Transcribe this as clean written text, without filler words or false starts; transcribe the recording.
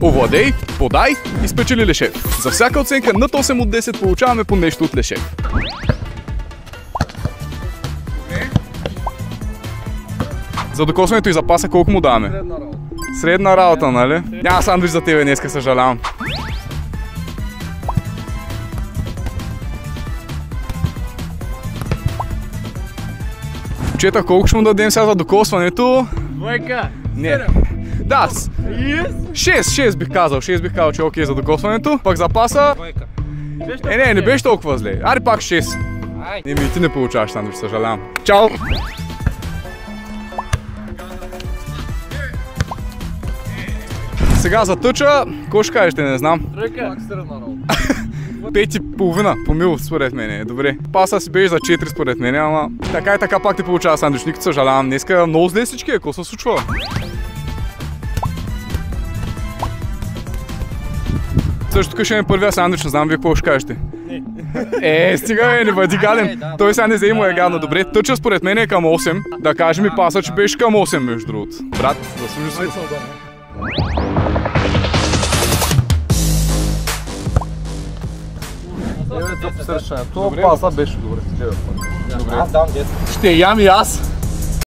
Овладей, подай и спечели лешев. За всяка оценка над 8 от 10 получаваме по нещо от лешев. За докосването и запаса колко му даваме? Средна работа. Средна работа, нали? Няма сандвич за тебе днеска, съжалявам. Четах колко ще му дадем сега за докосването. Двойка. Не. Да, 6 бих казал, че е окей за докосването. Пък запаса... Двойка. Не беше толкова зле. Аре пак 6. Не ми и ти не получаваш сандвич, съжалявам. Чао! Сега за тъча, какво ще кажеш, не знам. Тройка. Пак средна работа. 5,5 по мил според мен, добре. Паса си беше за 4 според мен, ама така и така пак ти получава сандвич, никак съжалявам. Днеска много зле всички, какво се случва? Също тук ще ми първия сандвич, не знам вие какво ще кажете. Стига не бъди гаден. Той сега не взе му е гадно. Добре, тъча според мен е към 8. Да кажем и паса, че беше към 8 между другото. Брат, заслужи се. Това паса беше добре. Ще ям и аз.